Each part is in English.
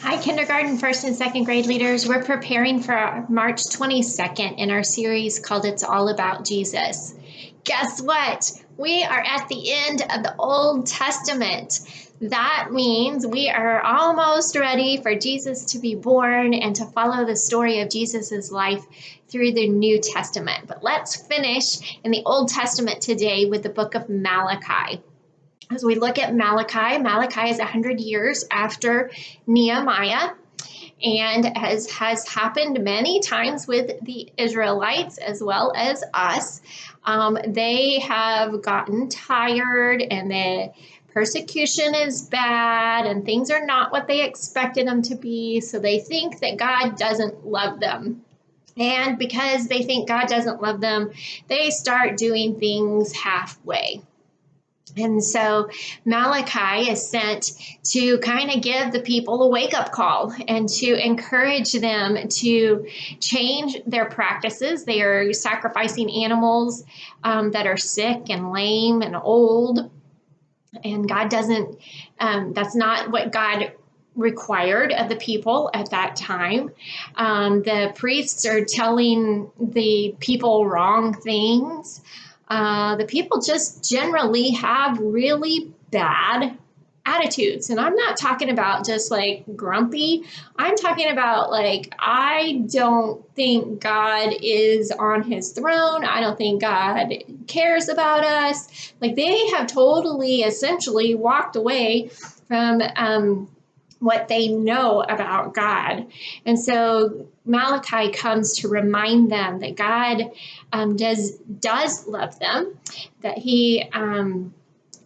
Hi, kindergarten, first and second grade leaders. We're preparing for March 22nd in our series called It's All About Jesus. Guess what? We are at the end of the Old Testament. That means we are almost ready for Jesus to be born and to follow the story of Jesus's life through the New Testament. But let's finish in the Old Testament today with the book of Malachi. As we look at Malachi, Malachi is 100 years after Nehemiah, and as has happened many times with the Israelites as well as us, they have gotten tired and the persecution is bad and things are not what they expected them to be, so they think that God doesn't love them. And because they think God doesn't love them, they start doing things halfway. And so Malachi is sent to kind of give the people a wake-up call and to encourage them to change their practices. They are sacrificing animals that are sick and lame and old. And God doesn't, that's not what God required of the people at that time. The priests are telling the people wrong things. The people just generally have really bad attitudes. And I'm not talking about just like grumpy. I'm talking about like, I don't think God is on his throne. I don't think God cares about us. Like they have totally essentially walked away from what they know about God. And so Malachi comes to remind them that God does love them, that he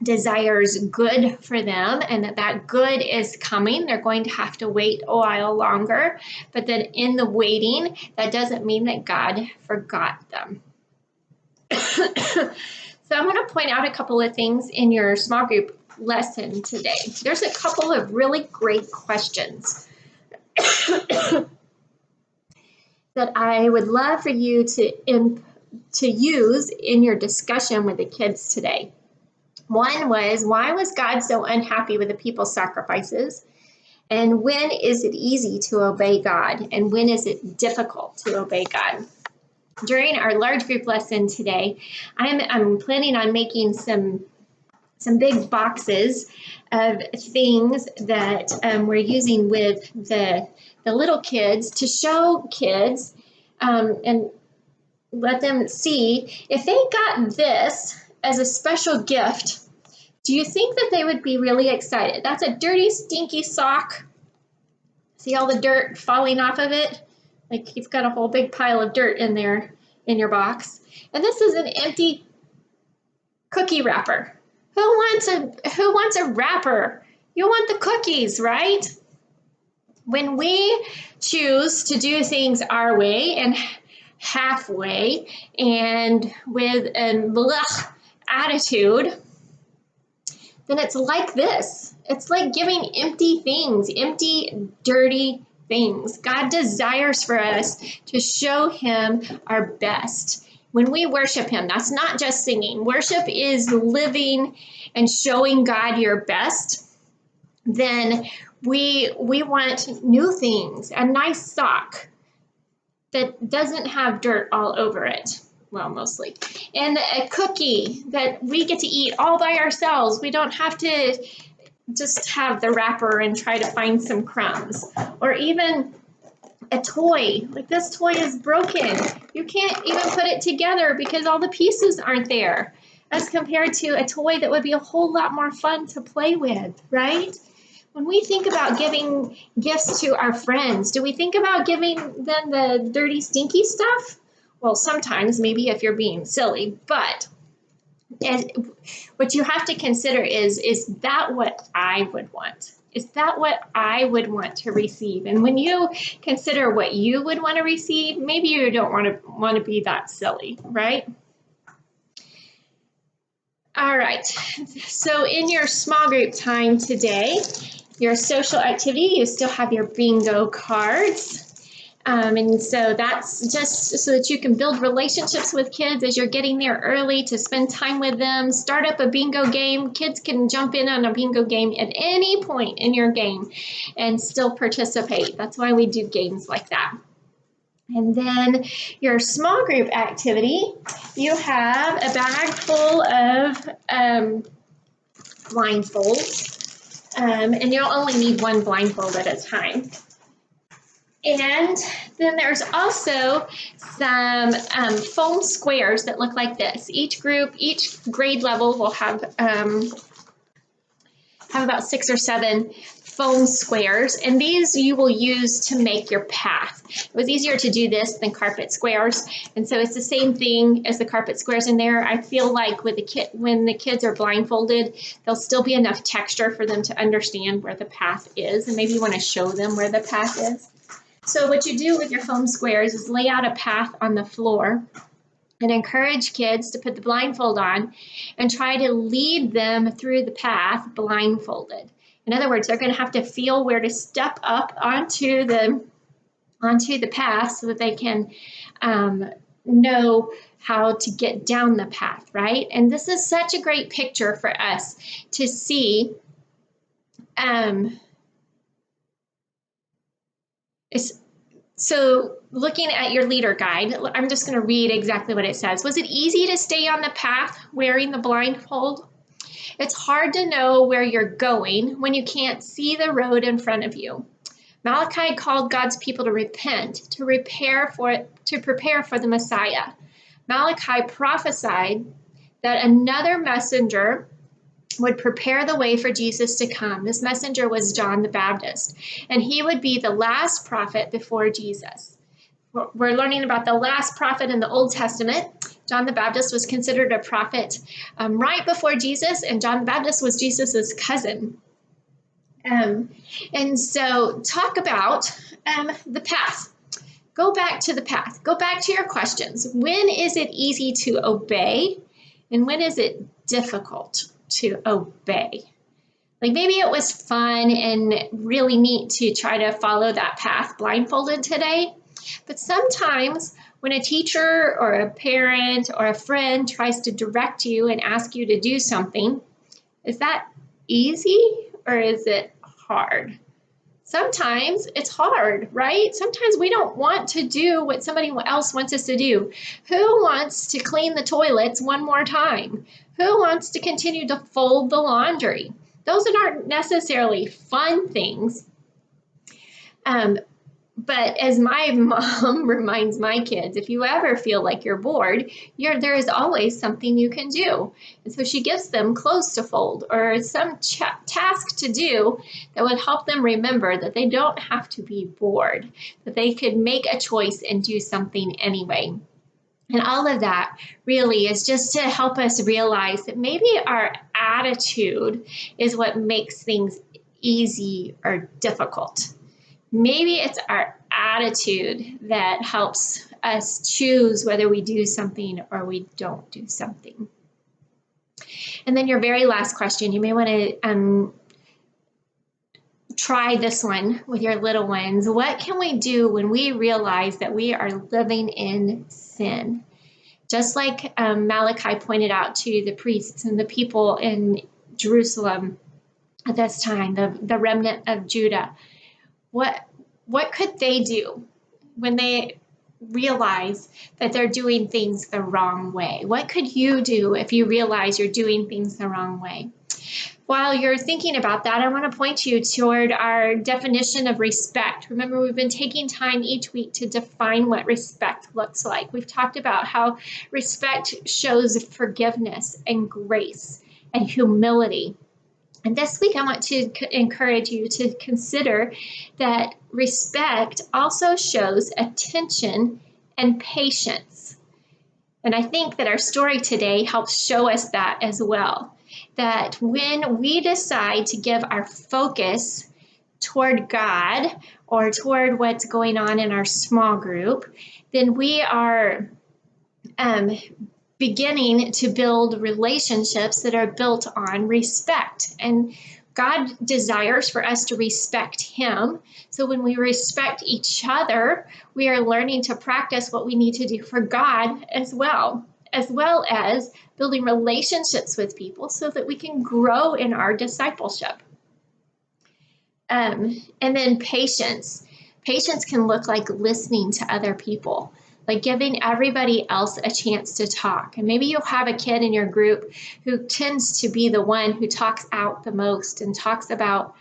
desires good for them, and that good is coming. They're going to have to wait a while longer, but that in the waiting, that doesn't mean that God forgot them. So I'm going to point out a couple of things in your small group lesson today. There's a couple of really great questions that I would love for you to use in your discussion with the kids today. One was, why was God so unhappy with the people's sacrifices? And when is it easy to obey God? And when is it difficult to obey God? During our large group lesson today, I'm planning on making some big boxes of things that we're using with the little kids to show kids and let them see if they got this as a special gift. Do you think that they would be really excited? That's a dirty, stinky sock. See all the dirt falling off of it? Like you've got a whole big pile of dirt in there in your box. And this is an empty cookie wrapper. Who wants a wrapper? You want the cookies, right? When we choose to do things our way and halfway and with a attitude, then it's like this. It's like giving empty things, empty, dirty things. God desires for us to show him our best. When we worship him, that's not just singing. Worship is living and showing God your best. Then we want new things, a nice sock that doesn't have dirt all over it. Well, mostly. And a cookie that we get to eat all by ourselves. We don't have to just have the wrapper and try to find some crumbs. Or even a toy, like this toy is broken. You can't even put it together because all the pieces aren't there, as compared to a toy that would be a whole lot more fun to play with, right? When we think about giving gifts to our friends, do we think about giving them the dirty, stinky stuff? Well, sometimes, maybe if you're being silly, but what you have to consider is that what I would want? Is that what I would want to receive? And when you consider what you would want to receive, maybe you don't want to be that silly, right? All right, so in your small group time today, your social activity, you still have your bingo cards. And so that's just so that you can build relationships with kids as you're getting there early to spend time with them. Start up a bingo game. Kids can jump in on a bingo game at any point in your game and still participate. That's why we do games like that. And then your small group activity, you have a bag full of blindfolds, and you'll only need one blindfold at a time. And then there's also some foam squares that look like this. Each grade level will have about 6 or 7 foam squares, and these you will use to make your path. It was easier to do this than carpet squares, and so it's the same thing as the carpet squares in there. I feel like with when the kids are blindfolded, there'll still be enough texture for them to understand where the path is, and maybe you want to show them where the path is. So what you do with your foam squares is lay out a path on the floor and encourage kids to put the blindfold on and try to lead them through the path blindfolded. In other words, they're going to have to feel where to step up onto the path so that they can know how to get down the path, right? And this is such a great picture for us to see. So looking at your leader guide, I'm just going to read exactly what it says. Was it easy to stay on the path wearing the blindfold? It's hard to know where you're going when you can't see the road in front of you. Malachi called God's people to repent, to prepare for the Messiah. Malachi prophesied that another messenger would prepare the way for Jesus to come. This messenger was John the Baptist, and he would be the last prophet before Jesus. We're learning about the last prophet in the Old Testament. John the Baptist was considered a prophet right before Jesus, and John the Baptist was Jesus's cousin. And so talk about the path. Go back to the path. Go back to your questions. When is it easy to obey, and when is it difficult to obey? Like maybe it was fun and really neat to try to follow that path blindfolded today, but sometimes when a teacher or a parent or a friend tries to direct you and ask you to do something, is that easy or is it hard? Sometimes it's hard, right? Sometimes we don't want to do what somebody else wants us to do. Who wants to clean the toilets one more time? Who wants to continue to fold the laundry? Those aren't necessarily fun things. But as my mom reminds my kids, if you ever feel like you're bored, there is always something you can do. And so she gives them clothes to fold or some task to do that would help them remember that they don't have to be bored, that they could make a choice and do something anyway. And all of that really is just to help us realize that maybe our attitude is what makes things easy or difficult. Maybe it's our attitude that helps us choose whether we do something or we don't do something. And then your very last question, you may want to try this one with your little ones. What can we do when we realize that we are living in sin? Just like Malachi pointed out to the priests and the people in Jerusalem at this time, the remnant of Judah. What could they do when they realize that they're doing things the wrong way? What could you do if you realize you're doing things the wrong way? While you're thinking about that, I want to point you toward our definition of respect. Remember, we've been taking time each week to define what respect looks like. We've talked about how respect shows forgiveness and grace and humility. And this week, I want to encourage you to consider that respect also shows attention and patience. And I think that our story today helps show us that as well. That when we decide to give our focus toward God or toward what's going on in our small group, then we are beginning to build relationships that are built on respect. And God desires for us to respect him. So when we respect each other, we are learning to practice what we need to do for God as well as building relationships with people so that we can grow in our discipleship. And then patience. Patience can look like listening to other people, like giving everybody else a chance to talk. And maybe you'll have a kid in your group who tends to be the one who talks out the most and talks about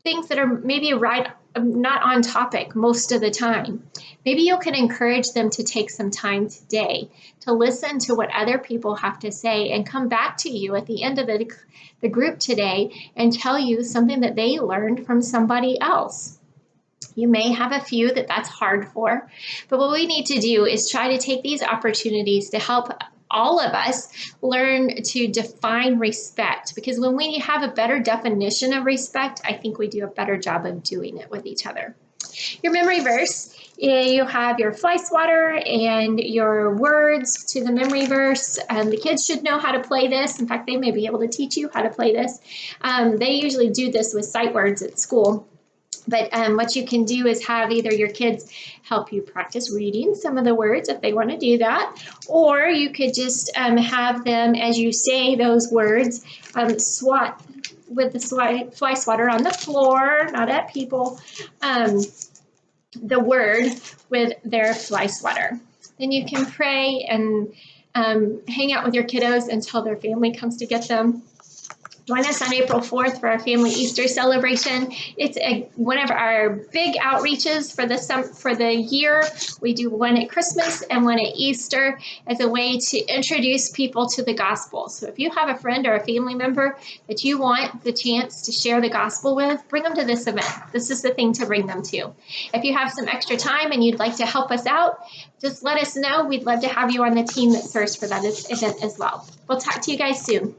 things that are maybe not on topic most of the time. Maybe you can encourage them to take some time today to listen to what other people have to say and come back to you at the end of the group today and tell you something that they learned from somebody else. You may have a few that's hard for, but what we need to do is try to take these opportunities to help all of us learn to define respect, because when we have a better definition of respect, I think we do a better job of doing it with each other. Your memory verse, you have your fly swatter and your words to the memory verse. The kids should know how to play this. In fact, they may be able to teach you how to play this. They usually do this with sight words at school. But what you can do is have either your kids help you practice reading some of the words if they want to do that, or you could just have them, as you say those words, swat with the fly swatter on the floor, not at people, the word with their fly swatter. Then you can pray and hang out with your kiddos until their family comes to get them. Join us on April 4th for our family Easter celebration. It's one of our big outreaches for the year. We do one at Christmas and one at Easter as a way to introduce people to the gospel. So if you have a friend or a family member that you want the chance to share the gospel with, bring them to this event. This is the thing to bring them to. If you have some extra time and you'd like to help us out, just let us know. We'd love to have you on the team that serves for that event as well. We'll talk to you guys soon.